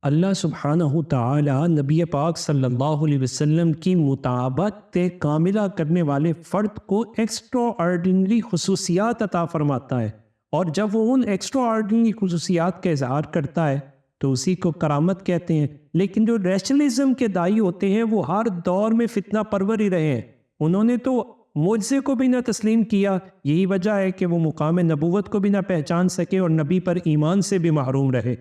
اللہ سبحانہ تعالی نبی پاک صلی اللہ علیہ وسلم کی مطابقت کاملہ کرنے والے فرد کو ایکسٹرا آرڈنری خصوصیات عطا فرماتا ہے، اور جب وہ ان ایکسٹرا آرڈنری خصوصیات کا اظہار کرتا ہے تو اسی کو کرامت کہتے ہیں۔ لیکن جو ریشنلزم کے دائی ہوتے ہیں وہ ہر دور میں فتنہ پرور ہی رہے ہیں، انہوں نے تو معجزے کو بھی نہ تسلیم کیا، یہی وجہ ہے کہ وہ مقام نبوت کو بھی نہ پہچان سکے اور نبی پر ایمان سے بھی محروم رہے۔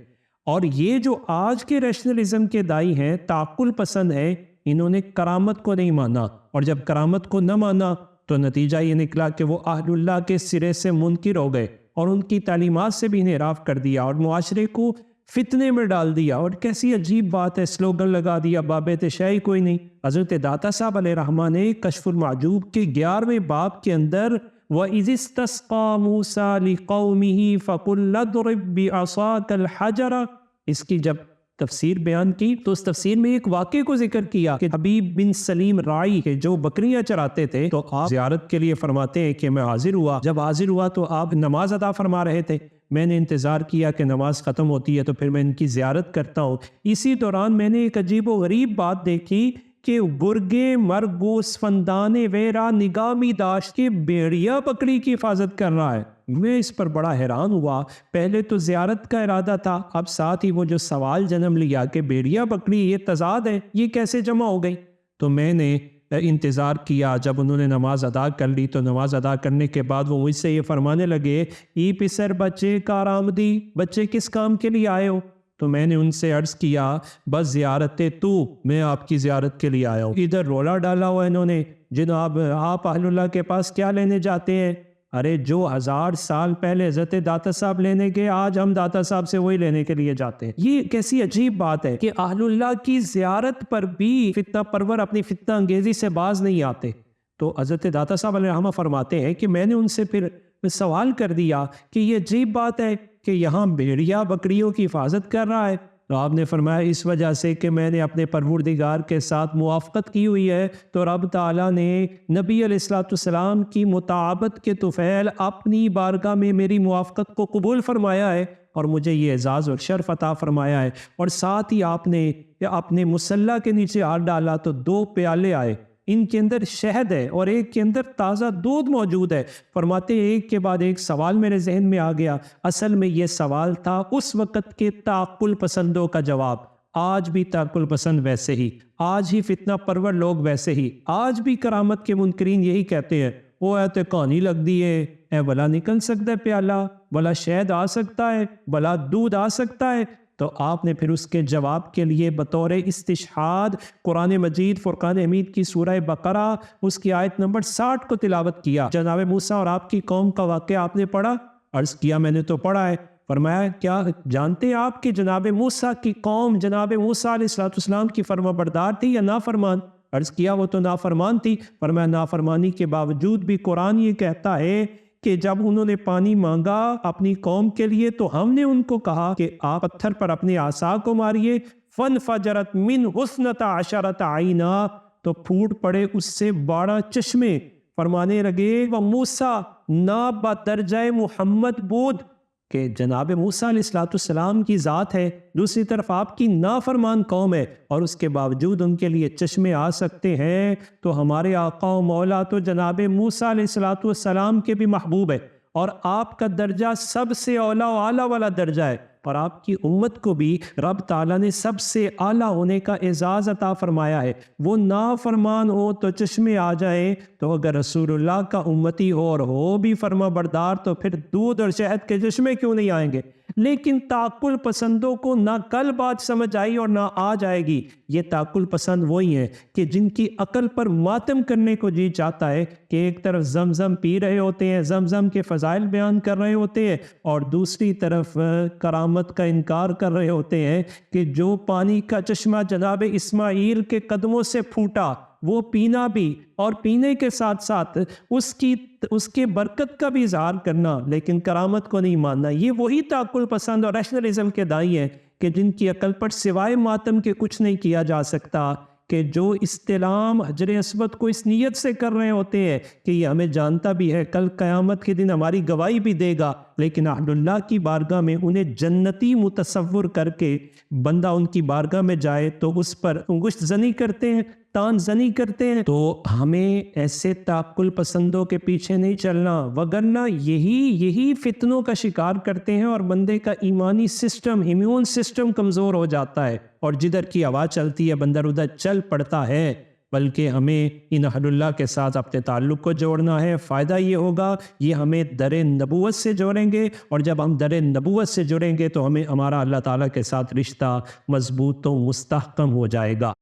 اور یہ جو آج کے ریشنلزم کے دائی ہیں، تعقل پسند ہیں، انہوں نے کرامت کو نہیں مانا، اور جب کرامت کو نہ مانا تو نتیجہ یہ نکلا کہ وہ اہل اللہ کے سرے سے منکر ہو گئے اور ان کی تعلیمات سے بھی انحراف کر دیا اور معاشرے کو فتنے میں ڈال دیا۔ اور کیسی عجیب بات ہے، سلوگن لگا دیا بابت شیعی کوئی نہیں۔ حضرت داتا صاحب علیہ رحمہ نے کشف المعجوب کے 11ویں باب کے اندر وَإِذِ اسْتَسْقَىٰ مُوسَىٰ لِقَوْمِهِ فَقُلْ اضْرِب بِّعَصَاكَ الْحَجَرَ، اس کی جب تفسیر بیان کی تو اس تفسیر میں ایک واقعے کو ذکر کیا کہ حبیب بن سلیم رائی کے جو بکریاں چراتے تھے تو آپ زیارت کے لیے فرماتے ہیں کہ میں حاضر ہوا، جب حاضر ہوا تو آپ نماز ادا فرما رہے تھے، میں نے انتظار کیا کہ نماز ختم ہوتی ہے تو پھر میں ان کی زیارت کرتا ہوں۔ اسی دوران میں نے ایک عجیب و غریب بات دیکھی کہ گرگے مرگوس فندان ویرا نگامی داشت کے بیڑیا بکری کی حفاظت کر رہا ہے۔ میں اس پر بڑا حیران ہوا، پہلے تو زیارت کا ارادہ تھا، اب ساتھ ہی وہ جو سوال جنم لیا کہ بیڑیا بکری یہ تضاد ہے، یہ کیسے جمع ہو گئی؟ تو میں نے انتظار کیا، جب انہوں نے نماز ادا کر لی تو نماز ادا کرنے کے بعد وہ مجھ سے یہ فرمانے لگے، ای پسر بچے کار آمدی، بچے کس کام کے لیے آئے ہو؟ تو میں نے ان سے عرض کیا بس زیارت تو میں آپ کی زیارت کے لیے آیا ہوں۔ ادھر رولا ڈالا ہوا انہوں نے، جناب آپ اہل اللہ کے پاس کیا لینے جاتے ہیں؟ ارے جو 1000 سال پہلے حضرت داتا صاحب لینے کے، آج ہم داتا صاحب سے وہی لینے کے لیے جاتے ہیں۔ یہ کیسی عجیب بات ہے کہ اہل اللہ کی زیارت پر بھی فتنہ پرور اپنی فتنہ انگیزی سے باز نہیں آتے۔ تو حضرت داتا صاحب علیہ رحمہ فرماتے ہیں کہ میں نے ان سے پھر سوال کر دیا کہ یہ عجیب بات ہے کہ یہاں بھیڑیا بکریوں کی حفاظت کر رہا ہے، تو آپ نے فرمایا اس وجہ سے کہ میں نے اپنے پروردگار کے ساتھ موافقت کی ہوئی ہے، تو رب تعالیٰ نے نبی علیہ السلام کی مطابقت کے طفیل اپنی بارگاہ میں میری موافقت کو قبول فرمایا ہے اور مجھے یہ اعزاز اور شرف عطا فرمایا ہے۔ اور ساتھ ہی آپ نے اپنے مصلی کے نیچے ہاتھ ڈالا تو 2 پیالے آئے، ان کے اندر شہد ہے اور ایک کے اندر تازہ دودھ موجود ہے۔ فرماتے ہیں ایک کے بعد ایک سوال میرے ذہن میں آ گیا، اصل میں یہ سوال تھا اس وقت کے تعقل پسندوں کا جواب۔ آج بھی تعقل پسند ویسے ہی، آج ہی فتنہ پرور لوگ ویسے ہی، آج بھی کرامت کے منکرین یہی کہتے ہیں، وہ تے کہانی لگ دی ہے، اے بلا نکل سکتا ہے پیالہ، بلا شہد آ سکتا ہے، بلا دودھ آ سکتا ہے۔ تو آپ نے پھر اس کے جواب کے لیے بطور استشہاد قرآن مجید فرقان حمید کی سورہ بقرہ اس کی آیت نمبر 60 کو تلاوت کیا۔ جناب موسیٰ اور آپ کی قوم کا واقعہ آپ نے پڑھا؟ عرض کیا میں نے تو پڑھا ہے۔ فرمایا کیا جانتے آپ کہ جناب موسیٰ کی قوم جناب موسیٰ علیہ السلام کی فرما بردار تھی یا نافرمان؟ عرض کیا وہ تو نافرمان تھی۔ فرمایا نافرمانی کے باوجود بھی قرآن یہ کہتا ہے کہ جب انہوں نے پانی مانگا اپنی قوم کے لیے تو ہم نے ان کو کہا کہ آپ پتھر پر اپنے عصا کو ماریے، فَانْفَجَرَتْ مِنْهُ اثْنَتَ عَشَرَةَ عَيْنًا، تو پھوٹ پڑے اس سے 12 چشمے۔ فرمانے لگے وَمُوسَىٰ نَا بَدَرْجَئِ محمد بود، کہ جناب موسیٰ علیہ السلام کی ذات ہے، دوسری طرف آپ کی نافرمان قوم ہے، اور اس کے باوجود ان کے لیے چشمے آ سکتے ہیں، تو ہمارے آقا و مولا تو جناب موسیٰ علیہ السلام کے بھی محبوب ہے، اور آپ کا درجہ سب سے اولیٰ و اعلیٰ والا درجہ ہے، اور آپ کی امت کو بھی رب تعالیٰ نے سب سے اعلیٰ ہونے کا اعزاز عطا فرمایا ہے۔ وہ نافرمان ہو تو چشمے آ جائیں، تو اگر رسول اللہ کا امتی ہو اور ہو بھی فرما بردار تو پھر دودھ اور شہد کے چشمے کیوں نہیں آئیں گے؟ لیکن تعقل پسندوں کو نہ کل بات سمجھ آئی اور نہ آج آئے گی۔ یہ تعقل پسند وہی ہیں کہ جن کی عقل پر ماتم کرنے کو جی چاہتا ہے کہ ایک طرف زمزم پی رہے ہوتے ہیں، زمزم کے فضائل بیان کر رہے ہوتے ہیں، اور دوسری طرف کرامت کا انکار کر رہے ہوتے ہیں کہ جو پانی کا چشمہ جناب اسماعیل کے قدموں سے پھوٹا وہ پینا بھی، اور پینے کے ساتھ ساتھ اس کے برکت کا بھی اظہار کرنا، لیکن کرامت کو نہیں ماننا۔ یہ وہی تعقل پسند اور ریشنلزم کے دائی ہیں کہ جن کی عقل پر سوائے ماتم کے کچھ نہیں کیا جا سکتا۔ کہ جو استلام حجر اسود کو اس نیت سے کر رہے ہوتے ہیں کہ یہ ہمیں جانتا بھی ہے، کل قیامت کے دن ہماری گواہی بھی دے گا، لیکن اہل اللہ کی بارگاہ میں انہیں جنتی متصور کر کے بندہ ان کی بارگاہ میں جائے تو اس پر انگشت زنی کرتے ہیں، تان زنی کرتے ہیں۔ تو ہمیں ایسے تعقل پسندوں کے پیچھے نہیں چلنا، وگرنہ یہی فتنوں کا شکار کرتے ہیں اور بندے کا ایمانی سسٹم، امیون سسٹم کمزور ہو جاتا ہے اور جدھر کی ہوا چلتی ہے بندر ادھر چل پڑتا ہے۔ بلکہ ہمیں ان اہل اللہ کے ساتھ اپنے تعلق کو جوڑنا ہے۔ فائدہ یہ ہوگا، یہ ہمیں در نبوت سے جوڑیں گے، اور جب ہم در نبوت سے جڑیں گے تو ہمارا اللہ تعالیٰ کے ساتھ رشتہ مضبوط و مستحکم ہو جائے گا۔